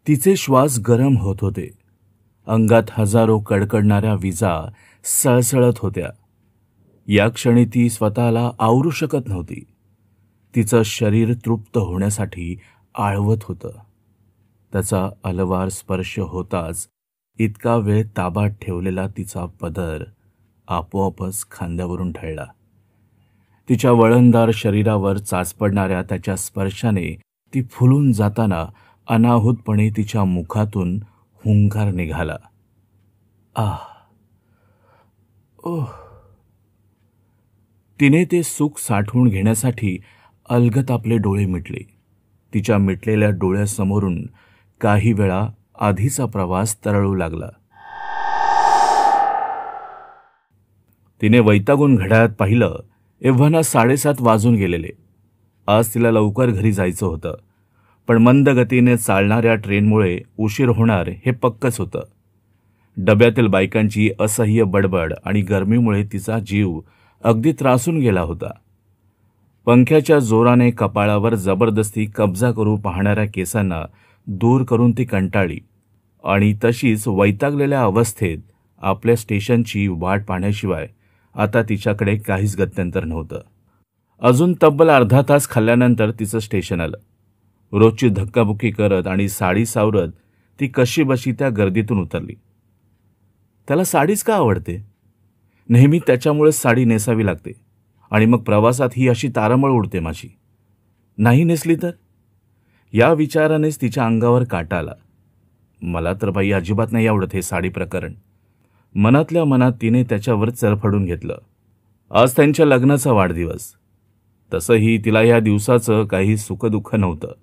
तिचे श्वास गरम होत होते. अंगात हजारो कडकडणाऱ्या विजा सळसळत होत्या. या क्षणी ती स्वतःला आवरू शकत नव्हती. तिचं शरीर तृप्त होण्यासाठी आळवत होतं. त्याचा अलवार स्पर्श होताच इतका वेळ ताब्यात ठेवलेला तिचा पदर आपोआपच खांद्यावरून ढळला. तिच्या वळणदार शरीरावर चाचपडणाऱ्या त्याच्या स्पर्शाने ती फुलून जाताना अनाहूतपणे तिच्या मुखातून हुंकार निघाला. आह, ओह. तिने ते सुख साठवून घेण्यासाठी अलगद आपले डोळे मिटले. तिच्या मिटलेल्या डोळ्यासमोरून काही वेळा आधीचा प्रवास तरळू लागला. तिने वैतागून घड्याळात पाहिलं. एव्हाना 7:30 वाजून गेलेले. आज तिला लवकर घरी जायचं होतं, पण मंद गतीने चालणाऱ्या ट्रेनमुळे उशीर होणार हे पक्कच होतं. डब्यातील बायकांची असह्य बडबड आणि गरमीमुळे तिचा जीव अगदी त्रासून गेला होता. पंख्याच्या जोराने कपाळावर जबरदस्ती कब्जा करू पाहणाऱ्या केसांना दूर करून ती कंटाळली आणि तशीच वैतागलेल्या अवस्थेत आपल्या स्टेशनची वाट पाहण्याशिवाय आता तिच्याकडे काहीच गत्यंतर नव्हतं. अजून तब्बल अर्धा तास खाल्ल्यानंतर तिचं स्टेशन आलं. रोजची धक्काबुक्की करत आणि साडी सावरत ती कशीबशी त्या गर्दीतून उतरली. त्याला साडीच का आवडते? नेहमी त्याच्यामुळेच साडी नेसावी लागते आणि मग प्रवासात ही अशी तारांबळ उडते माझी. नाही नेसली तर? या विचारानेच तिच्या अंगावर काटा आला. मला तर बाई अजिबात नाही आवडत हे साडी प्रकरण. मनातल्या मनात तिने त्याच्यावर चरफडून घेतलं. आज त्यांच्या लग्नाचा वाढदिवस. तसंही तिला या दिवसाचं काही सुखदुःख नव्हतं,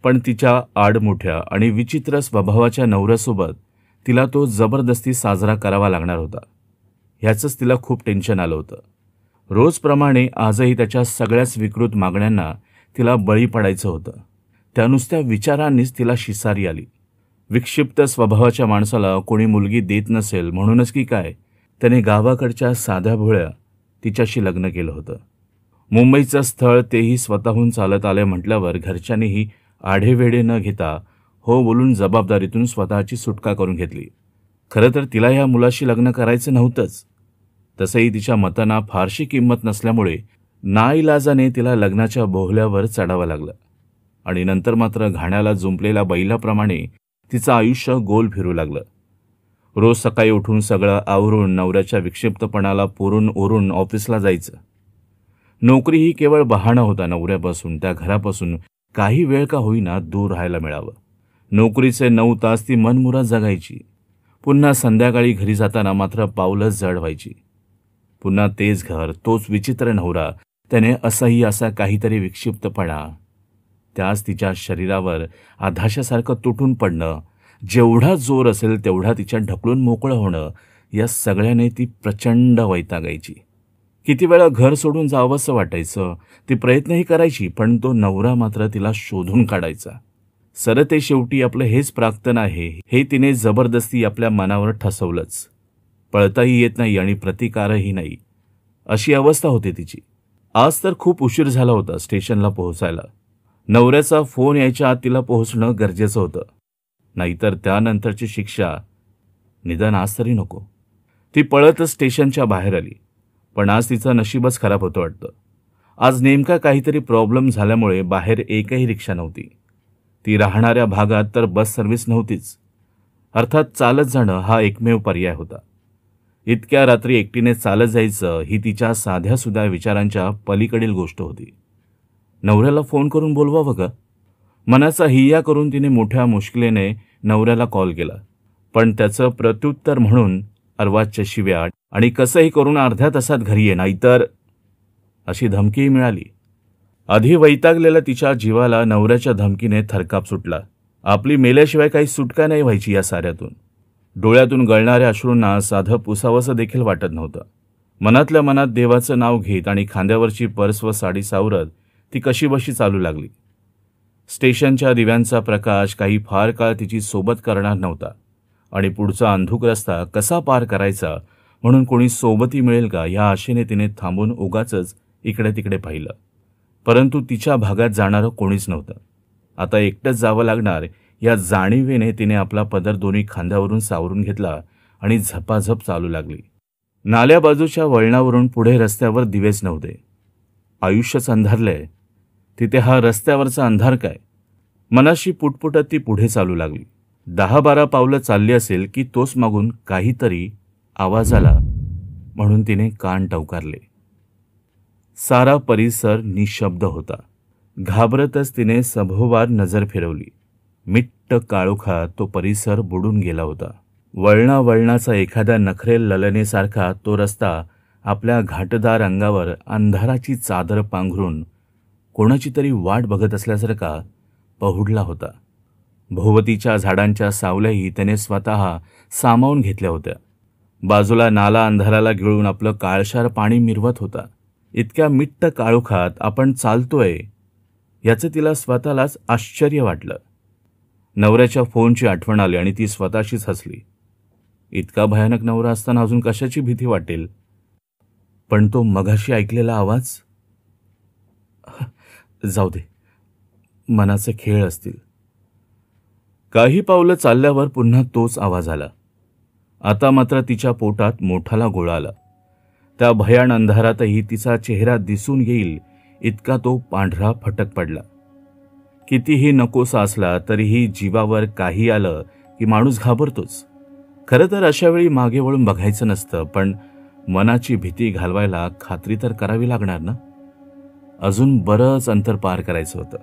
पण तिच्या आडमुठ्या आणि विचित्र स्वभावाच्या नवऱ्यासोबत तिला तो जबरदस्ती साजरा करावा लागणार होता. ह्याचंच तिला खूप टेन्शन आलं होतं. रोजप्रमाणे आजही त्याच्या सगळ्याच विकृत मागण्यांना तिला बळी पडायचं होतं. त्या नुसत्या विचारांनीच तिला शिसारी आली. विक्षिप्त स्वभावाच्या माणसाला कोणी मुलगी देत नसेल म्हणूनच की काय त्याने गावाकडच्या साध्या भोळ्या तिच्याशी लग्न केलं होतं. मुंबईचं स्थळ तेही स्वतःहून चालत आले म्हटल्यावर घरच्यांनीही आढेवेढे न घेता हो बोलून जबाबदारीतून स्वतःची सुटका करून घेतली. खरं तर तिला ह्या मुलाशी लग्न करायचं नव्हतंच. तसंही तिच्या मतांना फारशी किंमत नसल्यामुळे नाईलाजाने तिला लग्नाच्या बोहल्यावर चढावं लागलं आणि नंतर मात्र घाण्याला जुंपलेल्या बैलाप्रमाणे तिचं आयुष्य गोल फिरू लागलं. रोज सकाळी उठून सगळं आवरून नवऱ्याच्या विक्षिप्तपणाला पुरून ओरून ऑफिसला जायचं. नोकरी ही केवळ बहाणा होता नवऱ्यापासून, त्या घरापासून काही वेळ का होईना दूर राहायला मिळावं. नोकरीचे 9 तास ती मनमुराद जगायची. पुन्हा संध्याकाळी घरी जाताना मात्र पावलंच जड व्हायची. पुन्हा तेच घर, तोच विचित्र नवरा, त्याने असंही असा काहीतरी विक्षिप्तपणा. त्याच तिच्या शरीरावर आधाशासारखं तुटून पडणं, जेवढा जोर असेल तेवढा तिच्या ढकलून मोकळं होणं, या सगळ्याने ती प्रचंड वैतागायची. किती वेळा घर सोडून जावंसं वाटायचं. ती प्रयत्नही करायची, पण तो नवरा मात्र तिला शोधून काढायचा. सरते शेवटी आपलं हेच प्राक्तन आहे हे तिने जबरदस्ती आपल्या मनावर ठसवलंच. पळताही येत नाही आणि प्रतिकारही नाही, अशी अवस्था होती तिची. आज तर खूप उशीर झाला होता स्टेशनला पोहोचायला. नवऱ्याचा फोन यायच्या आत तिला पोहोचणं गरजेचं होतं, नाहीतर त्यानंतरची शिक्षा निदान आज तरी नको. ती पळतच स्टेशनच्या बाहेर आली, पण आज तिचं नशीबच खराब होतं वाटतं. आज नेमका काहीतरी प्रॉब्लेम झाल्यामुळे बाहेर एकही रिक्षा नव्हती. ती राहणाऱ्या भागात तर बस सर्व्हिस नव्हतीच. अर्थात चालत जाणं हा एकमेव पर्याय होता. इतक्या रात्री एकटीने चालत जायचं ही तिच्या साध्यासुध्या विचारांच्या पलीकडील गोष्ट होती. नवऱ्याला फोन करून बोलवावं का? मनाचा हिय्या करून तिने मोठ्या मुश्किलीने नवऱ्याला कॉल केला, पण त्याचं प्रत्युत्तर म्हणून अर्वाच्य शिव्या आणि कसंही करून अर्ध्या तासात घरी ये, नाहीतर अशी धमकीही मिळाली. आधी वैतागलेल्या तिच्या जीवाला नवऱ्याच्या धमकीने थरकाप सुटला. आपली मेल्याशिवाय काही सुटका नाही व्हायची या साऱ्यातून. डोळ्यातून गळणाऱ्या अश्रूंना साधं पुसावंसं देखील वाटत नव्हतं. मनातल्या मनात देवाचं नाव घेत आणि खांद्यावरची पर्स व साडी सावरत ती कशीबशी चालू लागली. स्टेशनच्या दिव्यांचा प्रकाश काही फार काळ तिची सोबत करणार नव्हता आणि पुढचा अंधुक रस्ता कसा पार करायचा म्हणून कोणी सोबती मिळेल का या आशेने तिने थांबून उगाचच इकडे तिकडे पाहिलं. परंतु तिच्या भागात जाणारं कोणीच नव्हतं. आता एकटंच जावं लागणार या जाणीवेने तिने आपला पदर दोन्ही खांद्यावरून सावरून घेतला आणि झपाझप चालू लागली. नाल्या बाजूच्या वळणावरून पुढे रस्त्यावर दिवेच नव्हते. आयुष्यच अंधारलंय. तिथे हा रस्त्यावरचा अंधार काय? मनाशी पुटपुटत ती पुढे चालू लागली. 10-12 पावलं चालली असेल की तोच मागून काहीतरी आवाज आला म्हणून तिने कान टवकारले. सारा परिसर निशब्द होता. घाबरतच तिने सभोवार नजर फिरवली. मिट्ट काळोखात तो परिसर बुडून गेला होता. वळणावळणाचा एखाद्या नखरेल ललनेसारखा तो रस्ता आपल्या घाटदार अंगावर अंधाराची चादर पांघरून कोणाची तरी वाट बघत असल्यासारखा पहुडला होता. भोवतीच्या झाडांच्या सावल्याही त्याने स्वतः सामावून घेतल्या होत्या. बाजूला नाला अंधाराला गिळून आपलं काळशार पाणी मिरवत होता. इतक्या मिट्ट काळोखात आपण चालतोय याचं तिला स्वतःलाच आश्चर्य वाटलं. नवऱ्याच्या फोनची आठवण आली आणि ती स्वतःशीच हसली. इतका भयानक नवरा असताना अजून कशाची भीती वाटेल? पण तो मगाशी ऐकलेला आवाज, जाऊ दे, मनाचे खेळ असतील. काही पावलं चालल्यावर पुन्हा तोच आवाज आला. आता मात्र तिच्या पोटात मोठाला गोळा आला. त्या भयान अंधारातही तिचा चेहरा दिसून येईल इतका तो पांढरा फटक पडला. कितीही नकोसा असला तरीही जीवावर काही आलं की माणूस घाबरतोच. खरं तर अशा वेळी मागे वळून बघायचं नसतं, पण मनाची भीती घालवायला खात्री तर करावी लागणार ना. अजून बरंच अंतर पार करायचं होतं.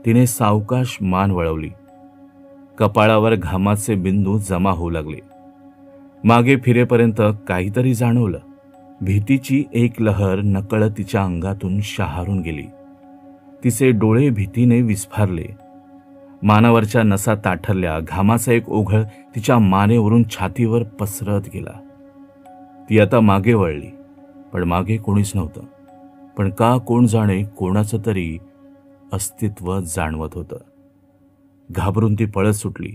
तिने सावकाश मान वळवली. कपाळावर घामाचे बिंदू जमा होऊ लागले. मागे फिरेपर्यंत काहीतरी जाणवलं. भीतीची एक लहर नकळत तिच्या अंगातून शहारून गेली. तिचे डोळे भीतीने विस्फारले. मानावरच्या नसा ताठरल्या. घामाचा एक ओघळ तिच्या मानेवरून छातीवर पसरत गेला. ती आता मागे वळली, पण मागे कोणीच नव्हतं. पण का कोण जाणे कोणाचं तरी अस्तित्व जाणवत होतं. घाबरून ती पळत सुटली.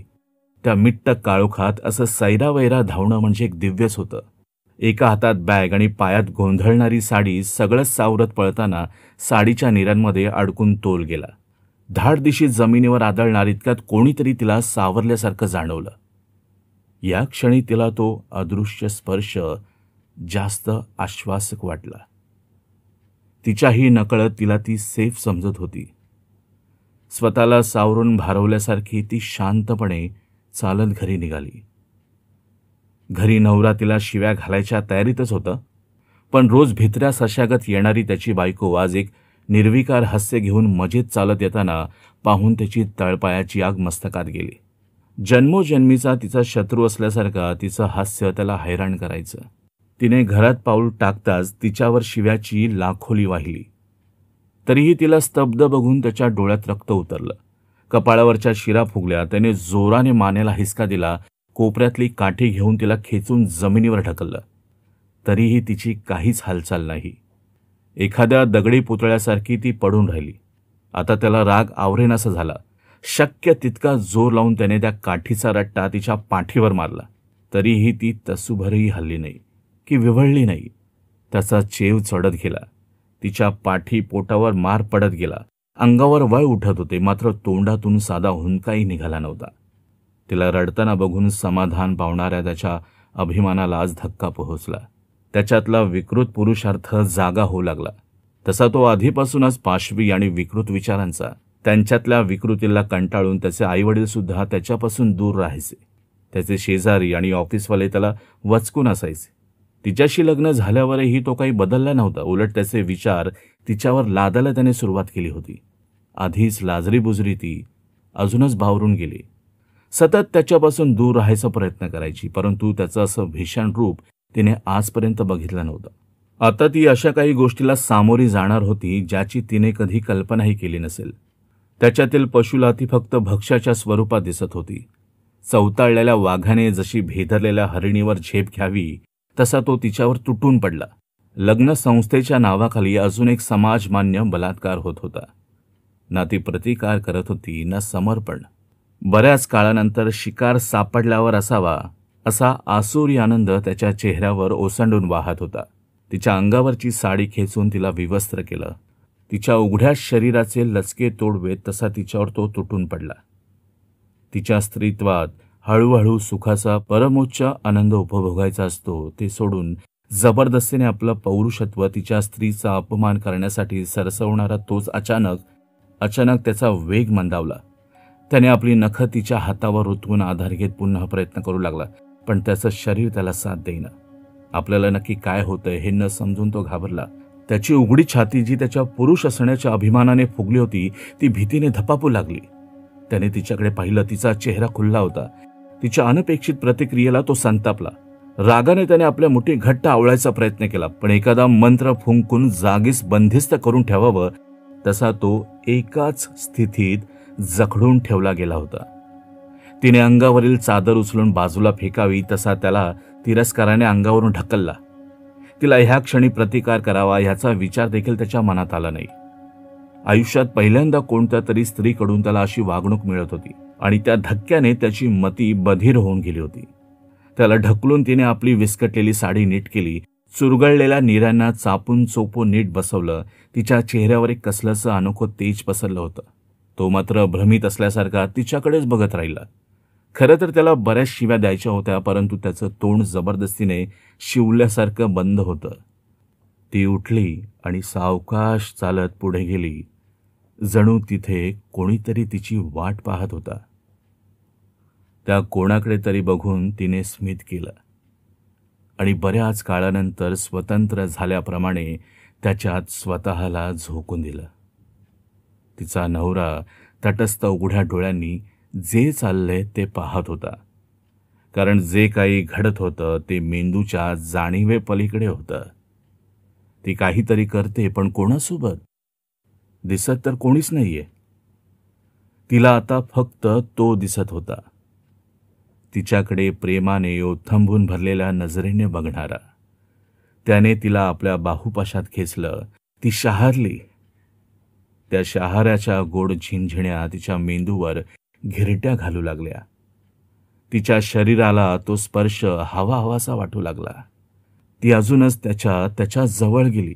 त्या मिट्ट काळोखात असं सैरावैरा धावणं म्हणजे एक दिव्यच होतं. एका हातात बॅग आणि पायात गोंधळणारी साडी, सगळंच सावरत पळताना साडीच्या निऱ्यांमध्ये अडकून तोल गेला. धाडदिशी जमिनीवर आदळणार इतक्यात कोणीतरी तिला सावरल्यासारखं जाणवलं. या क्षणी तिला तो अदृश्य स्पर्श जास्त आश्वासक वाटला. तिच्याही नकळत तिला ती सेफ समजत होती. स्वतःला सावरून भारवल्यासारखी ती शांतपणे चालत घरी निघाली. घरी नवरा तिला शिव्या घालायच्या तयारीतच होता, पण रोज भित्र्या सशागत येणारी त्याची बायको आज एक निर्विकार हास्य घेऊन मजेत चालत येताना पाहून त्याची तळपायाची आग मस्तकात गेली. जन्मोजन्मीचा तिचा शत्रू असल्यासारखा तिचं हास्य त्याला हैराण करायचं. तिने घरात पाऊल टाकताच तिच्यावर शिव्याची लाखोली वाहिली. तरीही तिला स्तब्ध बघून त्याच्या डोळ्यात रक्त उतरलं. कपाळावरच्या शिरा फुगल्या. त्याने जोराने मानेला हिसका दिला. कोपऱ्यातली काठी घेऊन तिला खेचून जमिनीवर ढकललं. तरीही तिची काहीच हालचाल नाही. एखाद्या दगडी पुतळ्यासारखी ती पडून राहिली. आता त्याला राग आवरेनासा झाला. शक्य तितका जोर लावून त्याने त्या काठीचा रट्टा तिच्या पाठीवर मारला. तरीही ती तसूभरही हलली नाही की विव्हळली नाही. त्याचा चेव चढत गेला. तिच्या पाठी पोटावर मार पडत गेला. अंगावर वळ उठत होते, मात्र तोंडातून साधा हुंदकाही निघाला नव्हता. तिला रडताना बघून समाधान पावणाऱ्या त्याच्या अभिमानाला आज धक्का पोहोचला. त्याच्यातला विकृत पुरुषार्थ जागा होऊ लागला. तसा तो आधीपासूनच पाशवी आणि विकृत विचारांचा. त्यांच्यातल्या विकृतीला कंटाळून त्याचे आईवडील सुद्धा त्याच्यापासून दूर राहायचे. त्याचे शेजारी आणि ऑफिसवाले त्याला वचकून असायचे. तिच्याशी लग्न झाल्यावरही तो काही बदलला नव्हता. उलट त्याचे विचार तिच्यावर लादायला त्याने सुरुवात केली होती. आधीच लाजरी बुजरी ती अजूनच बावरून गेली. सतत त्याच्यापासून दूर राहायचा प्रयत्न करायची, परंतु त्याचं असं भीषण रूप तिने आजपर्यंत बघितलं नव्हतं. आता ती अशा काही गोष्टीला सामोरी जाणार होती ज्याची तिने कधी कल्पनाही केली नसेल. त्याच्यातील पशुला ती फक्त भक्ष्याच्या स्वरूपात दिसत होती. चवताळलेल्या वाघाने जशी भेदरलेल्या हरिणीवर झेप घ्यावी तसा तो तिच्यावर तुटून पडला. लग्न संस्थेच्या नावाखाली अजून एक समाजमान्य बलात्कार होत होता. ना ती प्रतिकार करत होती ना समर्पण. बऱ्याच काळानंतर शिकार सापडल्यावर असावा असा आसुरी आनंद त्याच्या चेहऱ्यावर ओसंडून वाहत होता. तिच्या अंगावरची साडी खेचून तिला विवस्त्र केलं. तिच्या उघड्या शरीराचे लचके तोडवे तसा तिच्यावर तो तुटून पडला. तिच्या स्त्रीत्वात हळूहळू सुखाचा परमोच्च आनंद उपभोगायचा असतो ते सोडून जबरदस्तीने आपलं पौरुषत्व तिच्या स्त्रीचा अपमान करण्यासाठी सरसवणारा तोच अचानक त्याचा वेग मंदावला. त्याने आपली नखं तिच्या हातावर ओतवून आधार घेत पुन्हा प्रयत्न करू लागला, पण त्याचं शरीर त्याला साथ देईना. आपल्याला नक्की काय होतंय हे न समजून तो घाबरला. त्याची उघडी छाती जी त्याच्या पुरुष असण्याच्या अभिमानाने फुगली होती ती भीतीने धपापू लागली. त्याने तिच्याकडे पाहिलं. तिचा चेहरा खुलला होता. तिच्या अनपेक्षित प्रतिक्रियेला तो संतापला. रागाने त्याने आपल्या मुठी घट्ट आवळायचा प्रयत्न केला, पण एखादा मंत्र फुंकून जागीच बंदिस्त करून ठेवावं तसा तो एकाच स्थितीत जखडून ठेवला गेला होता. तिने अंगावरील चादर उचलून बाजूला फेकावी तसा त्याला तिरस्काराने अंगावरून ढकलला. तिला ह्या क्षणी प्रतिकार करावा ह्याचा विचार देखील त्याच्या मनात आला नाही. आयुष्यात पहिल्यांदा कोणत्या तरी स्त्रीकडून त्याला अशी वागणूक मिळत होती आणि त्या धक्क्याने त्याची मती बधीर होऊन गेली होती. त्याला ढकलून तिने आपली विस्कटलेली साडी नीट केली. चुरगळलेल्या निऱ्यांना चापून चोपून नीट बसवलं. तिच्या चेहऱ्यावर एक कसलंसं अनोखं तेज पसरलं होतं. तो मात्र भ्रमित असल्यासारखा तिच्याकडेच बघत राहिला. खरं तर त्याला बऱ्याच शिव्या द्यायच्या होत्या, परंतु त्याचं तोंड जबरदस्तीने शिवल्यासारखं बंद होतं. ती उठली आणि सावकाश चालत पुढे गेली. जणू तिथे कोणीतरी तिची वाट पाहत होता. त्या कोणाकडे तरी बघून तिने स्मित केलं आणि बऱ्याच काळानंतर स्वतंत्र झाल्याप्रमाणे त्याच्यात स्वतःला झोकून दिलं. तिचा नवरा तटस्थ उघड्या डोळ्यांनी जे चाललंय ते पाहत होता, कारण जे काही घडत होतं ते मेंदूच्या जाणीवेपलीकडे होतं. ती काहीतरी करते, पण कोणासोबत? दिसत तर कोणीच नाहीये. तिला आता फक्त तो दिसत होता, तिच्याकडे प्रेमाने ओथंबून भरलेल्या नजरेने बघणारा. त्याने तिला आपल्या बाहुपाशात खेचलं. ती शहारली. त्या शहाऱ्याच्या गोड झिंझिण्या तिच्या मेंदूवर घिरट्या घालू लागल्या. तिच्या शरीराला तो स्पर्श हवाहवासा वाटू लागला. ती अजूनच त्याच्या जवळ गेली.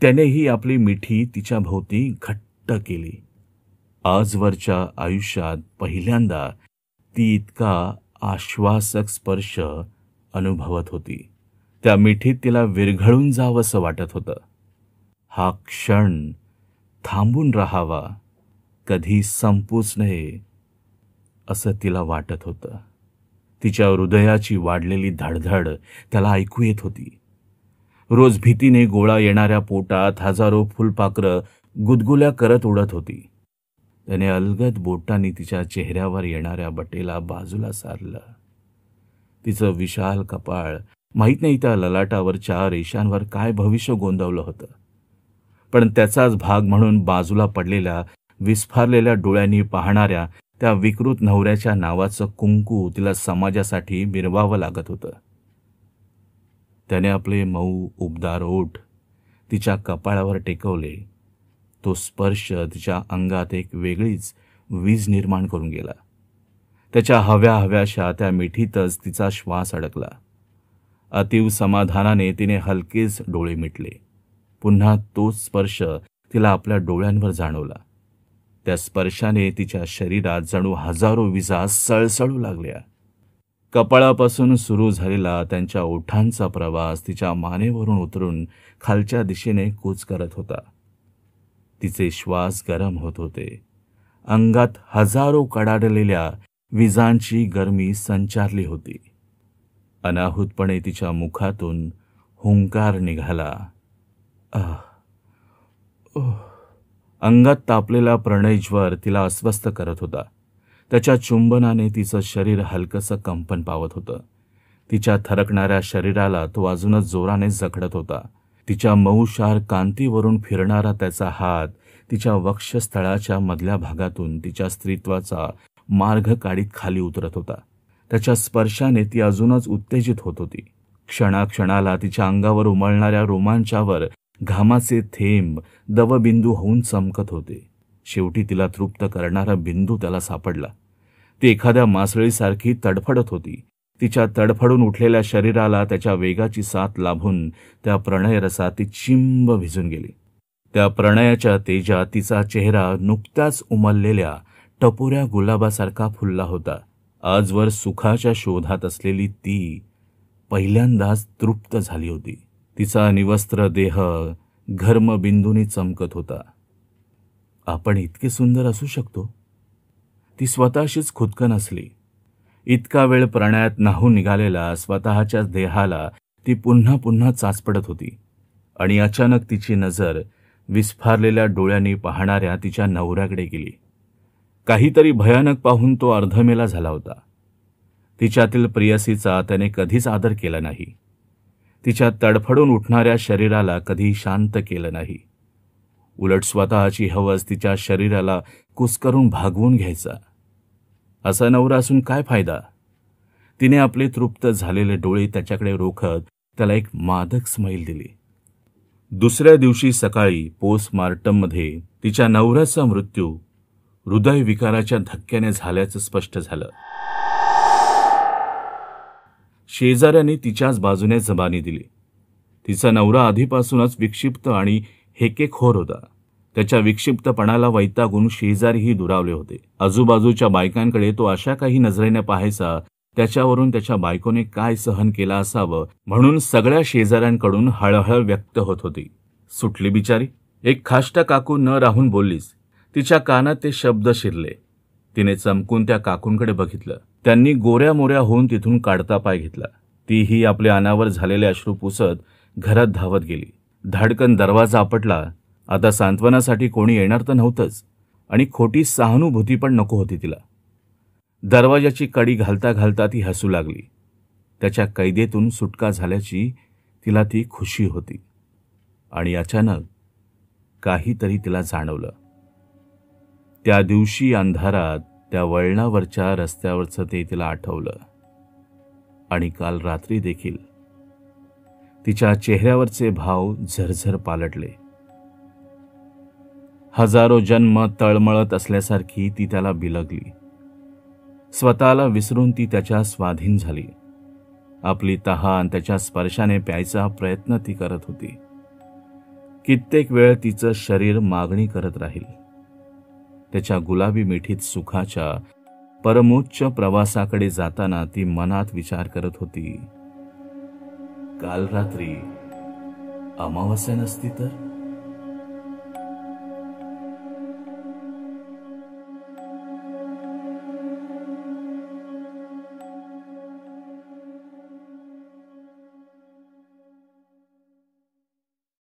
त्यानेही आपली मिठी तिच्या भोवती घट्ट केली. आजवरच्या आयुष्यात पहिल्यांदा ती इतका आश्वासक स्पर्श अनुभवत होती. त्या मिठीत तिला विरघळून जावंसं वाटत होतं. हा क्षण थांबून राहावा, कधी संपूच नये असं तिला वाटत होतं. तिच्या हृदयाची वाढलेली धडधड त्याला ऐकू येत होती. रोज भीतीने गोळा येणाऱ्या पोटात हजारो फुलपाखरं गुदगुल्या करत उडत होती. त्याने अलगद बोटांनी तिच्या चेहऱ्यावर येणाऱ्या बटेला बाजूला सारलं. तिचं विशाल कपाळ, माहीत नाही त्या ललाटावरच्या रेषांवर काय भविष्य गोंदवलं होतं, पण त्याचाच भाग म्हणून बाजूला पडलेल्या विस्फारलेल्या डोळ्यांनी पाहणाऱ्या त्या विकृत नवऱ्याच्या नावाचं कुंकू तिला समाजासाठी मिरवावं लागत होतं. त्याने आपले मऊ उबदार ओठ तिच्या कपाळावर टेकवले. तो स्पर्श तिच्या अंगात एक वेगळीच वीज निर्माण करून गेला. त्याच्या हव्याशा त्या मिठीतच तिचा श्वास अडकला. अतीव समाधानाने तिने हलकेच डोळे मिटले. पुन्हा तोच स्पर्श तिला आपल्या डोळ्यांवर जाणवला. त्या स्पर्शाने तिच्या शरीरात जणू हजारो विजा सळसळू लागल्या. कपाळापासून सुरू झालेला त्यांच्या ओठांचा प्रवास तिच्या मानेवरून उतरून खालच्या दिशेने कूच करत होता. तिचे श्वास गरम होत होते. अंगात हजारो कडाडलेल्या विजांची गरमी संचारली होती. अनाहूतपणे तिच्या मुखातून हुंकार निघाला. अंगात तापलेला प्रणयज्वर तिला अस्वस्थ करत होता. त्याच्या चुंबनाने तिचं शरीर हलकसं कंपन पावत होतं. तिच्या थरकणाऱ्या शरीराला तो अजूनच जोराने जखडत होता. तिच्या मऊशार कांतीवरून फिरणारा त्याचा हात तिच्या वक्षस्थळाच्या मधल्या भागातून तिच्या स्त्रीत्वाचा मार्ग काढीत खाली उतरत होता. त्याच्या स्पर्शाने ती अजूनच उत्तेजित होत होती. क्षणाक्षणाला तिच्या अंगावर उमलणाऱ्या रोमांचावर घामाचे थेंब दवबिंदू होऊन चमकत होते. शेवटी तिला तृप्त करणारा बिंदू त्याला सापडला. ती एखाद्या मासळीसारखी तडफडत होती. तिच्या तडफडून उठलेल्या शरीराला त्याच्या वेगाची साथ लाभून त्या प्रणयरसात ती चिंब भिजून गेली. त्या प्रणयाच्या तेजात तिचा चेहरा नुकत्याच उमललेल्या टपोऱ्या गुलाबासारखा फुलला होता. आजवर सुखाच्या शोधात असलेली ती पहिल्यांदाच तृप्त झाली होती. तिचा निवस्त्र देह घर्मबिंदूंनी चमकत होता. आपण इतके सुंदर असू शकतो? ती स्वतःशीच खुदकन असली. इतका वेळ प्राणायात न्हाऊन निघालेला स्वतःच्याच देहाला ती पुन्हा पुन्हा चाचपडत होती. आणि अचानक तिची नजर विस्फारलेल्या डोळ्यांनी पाहणाऱ्या तिच्या नवऱ्याकडे गेली. काहीतरी भयानक पाहून तो अर्धमेला झाला होता. तिच्यातील प्रियसीचा त्याने कधीच आदर केला नाही. तिच्या तडफडून उठणाऱ्या शरीराला कधी शांत केलं नाही. उलट स्वतःची हवस तिच्या शरीराला कुस्करून भागवून घ्यायचा. असा नवरा असून काय फायदा? तिने आपले तृप्त झालेले डोळे त्याच्याकडे रोखत त्याला एक मादक स्माईल दिली. दुसऱ्या दिवशी सकाळी पोस्टमार्टममध्ये तिच्या नवऱ्याचा मृत्यू हृदयविकाराच्या धक्क्याने झाल्याचं स्पष्ट झालं. शेजाऱ्यांनी तिच्याच बाजूने जबानी दिली. तिचा नवरा आधीपासूनच विक्षिप्त आणि हेकेखोर होता. त्याच्या विक्षिप्तपणाला वैतागून शेजारीही दुरावले होते. आजूबाजूच्या बायकांकडे तो अशा काही नजरेने पाहायचा त्याच्यावरून त्याच्या बायकोने काय सहन केलं असावं म्हणून सगळ्या शेजाऱ्यांकडून हळहळ व्यक्त होत होती. सुटली बिचारी. एक खाष्ट काकू न राहून बोललीच. तिच्या कानात ते शब्द शिरले. तिने चमकून त्या काकूंकडे बघितलं. त्यांनी गोऱ्या मोऱ्या होऊन तिथून काढता पाय घेतला. तीही आपल्या अनावर झालेले अश्रू पुसत घरात धावत गेली. धाडकन दरवाजा आपटला. आता सांत्वनासाठी कोणी येणार तर नव्हतंच आणि खोटी सहानुभूती पण नको होती तिला. दरवाजाची कडी घालता घालता ती हसू लागली. त्याच्या कैदेतून सुटका झाल्याची तिला ती खुशी होती. आणि अचानक काहीतरी तिला जाणवलं. त्या दिवशी अंधारात त्या वळणावरच्या रस्त्यावरचं ते तिला आठवलं. आणि काल रात्री देखील तिच्या चेहऱ्यावरचे भाव झरझर पालटले. हजारो जन्म तळमळत असल्यासारखी ती त्याला बिलगली. स्वतःला विसरून ती त्याच्या स्वाधीन झाली. आपली तहान त्याच्या स्पर्शाने प्यायचा प्रयत्न ती करत होती. कित्येक वेळ तिचं शरीर मागणी करत राहील. त्याच्या गुलाबी मिठीत सुखाच्या परमोच्च प्रवासाकडे जाताना ती मनात विचार करत होती, काल रात्री अमावास्या नसती तर